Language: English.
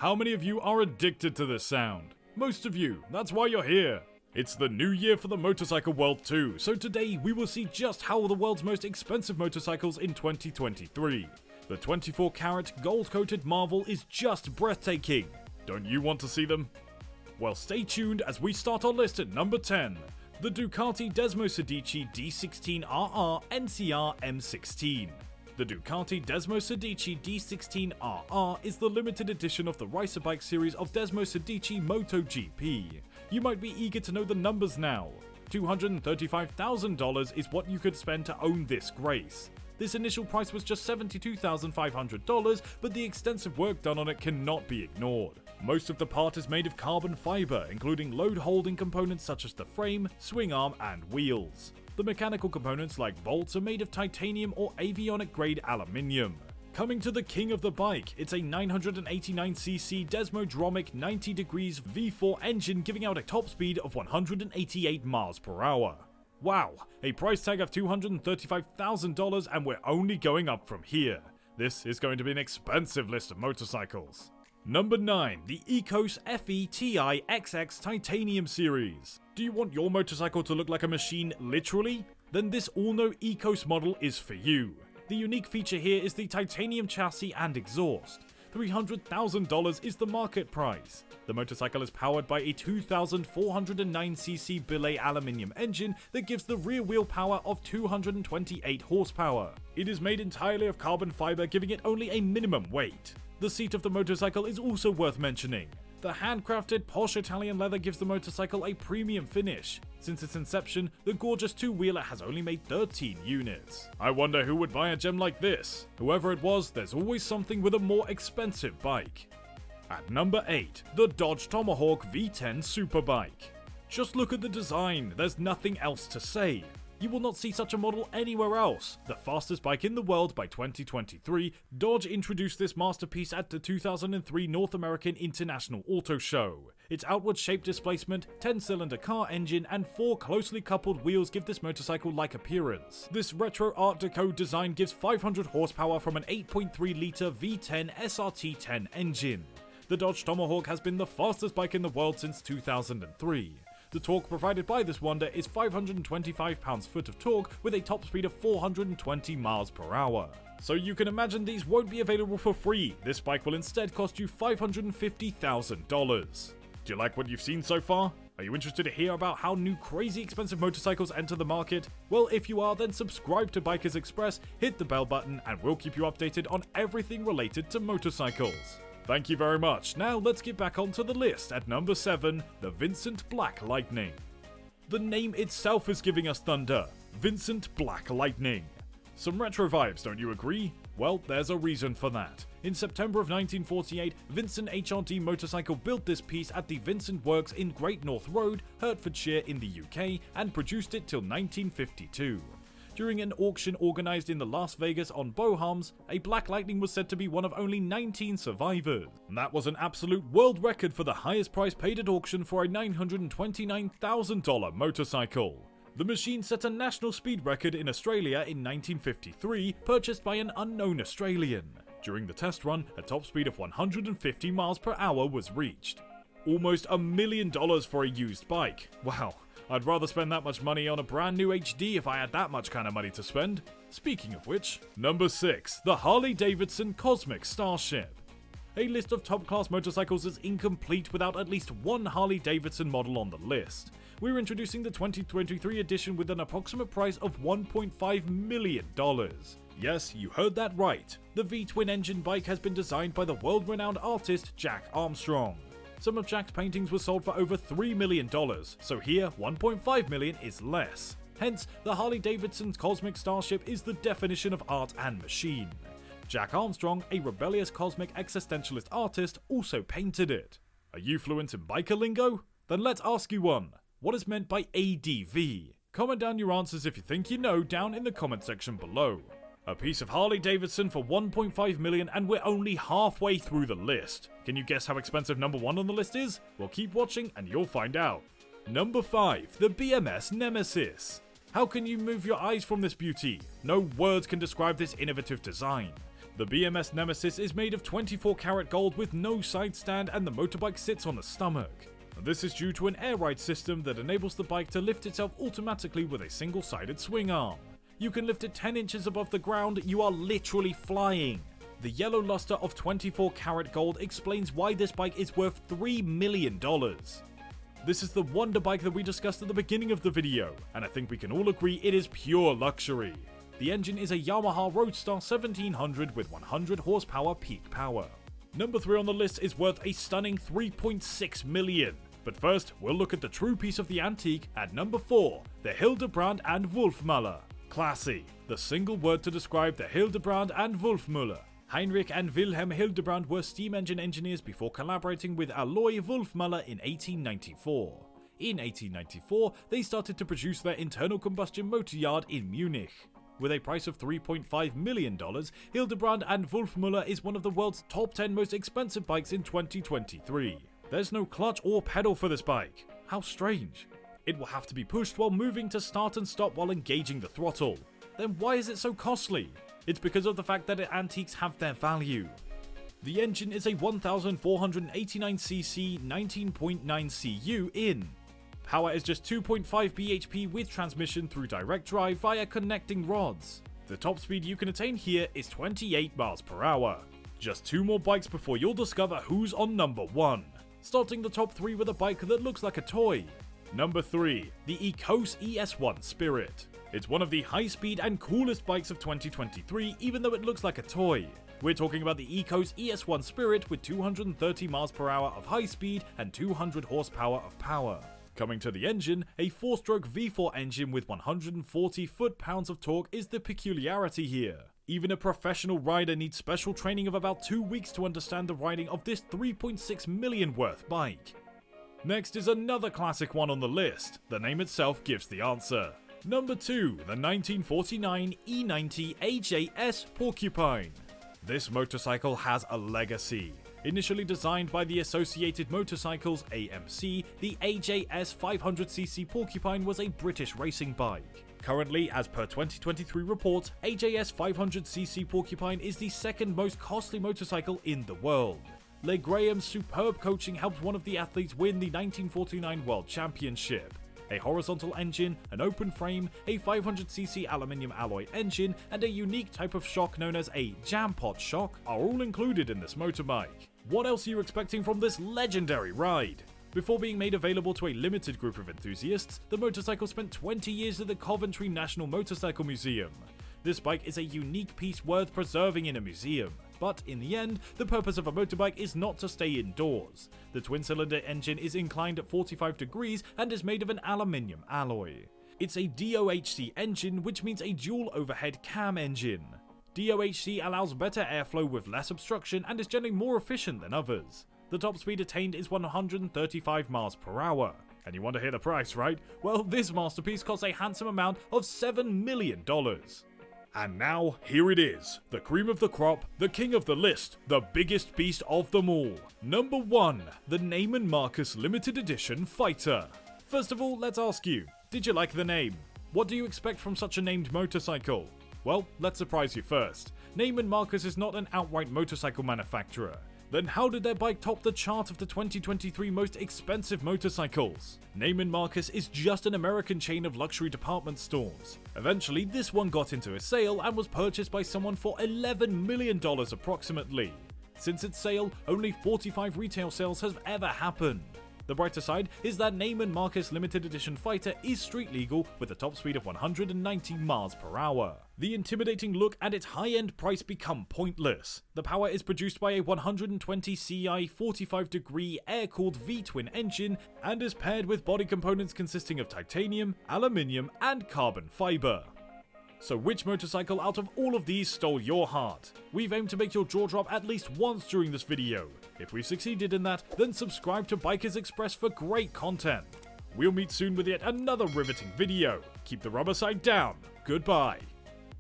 How many of you are addicted to this sound? Most of you, that's why you're here. It's the new year for the motorcycle world too, so today we will see just how the world's most expensive motorcycles in 2023. The 24-carat gold-coated marvel is just breathtaking. Don't you want to see them? Well, stay tuned as we start our list at number 10. The Ducati Desmosedici D16RR NCR M16. The Ducati Desmosedici D16RR is the limited edition of the racer bike series of Desmosedici MotoGP. You might be eager to know the numbers now. $235,000 is what you could spend to own this grace. This initial price was just $72,500, but the extensive work done on it cannot be ignored. Most of the part is made of carbon fiber, including load-holding components such as the frame, swing arm, and wheels. The mechanical components like bolts are made of titanium or avionic-grade aluminium. Coming to the king of the bike, it's a 989cc Desmodromic 90 degrees V4 engine giving out a top speed of 188 miles per hour. Wow, a price tag of $235,000 and we're only going up from here. This is going to be an expensive list of motorcycles. Number 9, the Ecosse Feti XX Titanium Series. Do you want your motorcycle to look like a machine literally? Then this all-new Ecosse model is for you. The unique feature here is the titanium chassis and exhaust. $300,000 is the market price. The motorcycle is powered by a 2,409cc billet aluminium engine that gives the rear wheel power of 228 horsepower. It is made entirely of carbon fiber, giving it only a minimum weight. The seat of the motorcycle is also worth mentioning. The handcrafted posh Italian leather gives the motorcycle a premium finish. Since its inception, the gorgeous two-wheeler has only made 13 units. I wonder who would buy a gem like this. Whoever it was, there's always something with a more expensive bike. At number 8, the Dodge Tomahawk V10 Superbike. Just look at the design, there's nothing else to say. You will not see such a model anywhere else. The fastest bike in the world by 2023, Dodge introduced this masterpiece at the 2003 North American International Auto Show. Its outward shape displacement, 10-cylinder car engine, and 4 closely coupled wheels give this motorcycle-like appearance. This retro Art Deco design gives 500 horsepower from an 8.3-litre V10 SRT10 engine. The Dodge Tomahawk has been the fastest bike in the world since 2003. The torque provided by this wonder is 525 pounds-foot of torque with a top speed of 420 miles per hour. So you can imagine these won't be available for free. This bike will instead cost you $550,000. Do you like what you've seen so far? Are you interested to hear about how new crazy expensive motorcycles enter the market? Well, if you are, then subscribe to Bikers Express, hit the bell button, and we'll keep you updated on everything related to motorcycles. Thank you very much. Now let's get back onto the list. At number 7, the Vincent Black Lightning. The name itself is giving us thunder. Vincent Black Lightning. Some retro vibes, don't you agree? Well, there's a reason for that. In September of 1948, Vincent HRD Motorcycle built this piece at the Vincent Works in Great North Road, Hertfordshire in the UK, and produced it till 1952. During an auction organised in the Las Vegas on Bohams, a Black Lightning was said to be one of only 19 survivors. And that was an absolute world record for the highest price paid at auction for a $929,000 motorcycle. The machine set a national speed record in Australia in 1953, purchased by an unknown Australian. During the test run, a top speed of 150 miles per hour was reached. Almost $1 million for a used bike. Wow. I'd rather spend that much money on a brand new HD if I had that much kind of money to spend. Speaking of which, number 6, the Harley-Davidson Cosmic Starship. A list of top-class motorcycles is incomplete without at least one Harley-Davidson model on the list. We're introducing the 2023 edition with an approximate price of $1.5 million. Yes, you heard that right. The V-twin engine bike has been designed by the world-renowned artist Jack Armstrong. Some of Jack's paintings were sold for over $3 million, so here $1.5 million is less. Hence, the Harley-Davidson's Cosmic Starship is the definition of art and machine. Jack Armstrong, a rebellious cosmic existentialist artist, also painted it. Are you fluent in biker lingo? Then let's ask you one. What is meant by ADV? Comment down your answers if you think you know down in the comment section below. A piece of Harley-Davidson for $1.5 million and we're only halfway through the list. Can you guess how expensive number 1 on the list is? Well, keep watching and you'll find out. Number 5, the BMS Nemesis. How can you move your eyes from this beauty? No words can describe this innovative design. The BMS Nemesis is made of 24 karat gold with no side stand, and the motorbike sits on a stomach. This is due to an air ride system that enables the bike to lift itself automatically with a single-sided swing arm. You can lift it 10 inches above the ground, you are literally flying. The yellow luster of 24 karat gold explains why this bike is worth $3 million. This is the wonder bike that we discussed at the beginning of the video, and I think we can all agree it is pure luxury. The engine is a Yamaha Roadstar 1700 with 100 horsepower peak power. Number 3 on the list is worth a stunning $3.6 million. But first, we'll look at the true piece of the antique at number 4, the Hildebrand and Wolfmuller. Classy, the single word to describe the Hildebrand and Wolfmuller. Heinrich and Wilhelm Hildebrand were steam engine engineers before collaborating with Aloy Wolfmuller in 1894. In 1894, they started to produce their internal combustion motor yard in Munich. With a price of $3.5 million, Hildebrand and Wolfmuller is one of the world's top 10 most expensive bikes in 2023. There's no clutch or pedal for this bike. How strange. It will have to be pushed while moving to start and stop while engaging the throttle. Then why is it so costly? It's because of the fact that antiques have their value. The engine is a 1489cc 19.9 cu in. Power is just 2.5 bhp with transmission through direct drive via connecting rods. The top speed you can attain here is 28 miles per hour. Just 2 more bikes before you'll discover who's on number 1. Starting the top 3 with a bike that looks like a toy. Number 3, the Ecosse ES1 Spirit. It's one of the high-speed and coolest bikes of 2023, even though it looks like a toy. We're talking about the Ecosse ES1 Spirit with 230 miles per hour of high speed and 200 horsepower of power. Coming to the engine, a 4-stroke V4 engine with 140 foot-pounds of torque is the peculiarity here. Even a professional rider needs special training of about 2 weeks to understand the riding of this $3.6 million worth bike. Next is another classic one on the list. The name itself gives the answer. Number 2, the 1949 E90 JS Porcupine. This motorcycle has a legacy. Initially designed by the Associated Motorcycles AMC, the AJS 500cc Porcupine was a British racing bike. Currently, as per 2023 reports, AJS 500cc Porcupine is the second most costly motorcycle in the world. Le Graham's superb coaching helped one of the athletes win the 1949 World Championship. A horizontal engine, an open frame, a 500cc aluminium alloy engine, and a unique type of shock known as a jam pot shock are all included in this motorbike. What else are you expecting from this legendary ride? Before being made available to a limited group of enthusiasts, the motorcycle spent 20 years at the Coventry National Motorcycle Museum. This bike is a unique piece worth preserving in a museum. But in the end, the purpose of a motorbike is not to stay indoors. The twin-cylinder engine is inclined at 45 degrees and is made of an aluminium alloy. It's a DOHC engine, which means a dual overhead cam engine. DOHC allows better airflow with less obstruction and is generally more efficient than others. The top speed attained is 135 miles per hour. And you want to hear the price, right? Well, this masterpiece costs a handsome amount of $7 million. And now, here it is, the cream of the crop, the king of the list, the biggest beast of them all. Number 1, the Neiman Marcus Limited Edition Fighter. First of all, let's ask you, did you like the name? What do you expect from such a named motorcycle? Well, let's surprise you first. Neiman Marcus is not an outright motorcycle manufacturer. Then how did their bike top the chart of the 2023 most expensive motorcycles? Neiman Marcus is just an American chain of luxury department stores. Eventually, this one got into a sale and was purchased by someone for $11 million approximately. Since its sale, only 45 retail sales have ever happened. The brighter side is that Neiman Marcus Limited Edition Fighter is street legal with a top speed of 190 miles per hour. The intimidating look and its high-end price become pointless. The power is produced by a 120 CI 45-degree air-cooled V-twin engine and is paired with body components consisting of titanium, aluminium, and carbon fiber. So which motorcycle out of all of these stole your heart? We've aimed to make your jaw drop at least once during this video. If we've succeeded in that, then subscribe to Bikers Express for great content. We'll meet soon with yet another riveting video. Keep the rubber side down. Goodbye.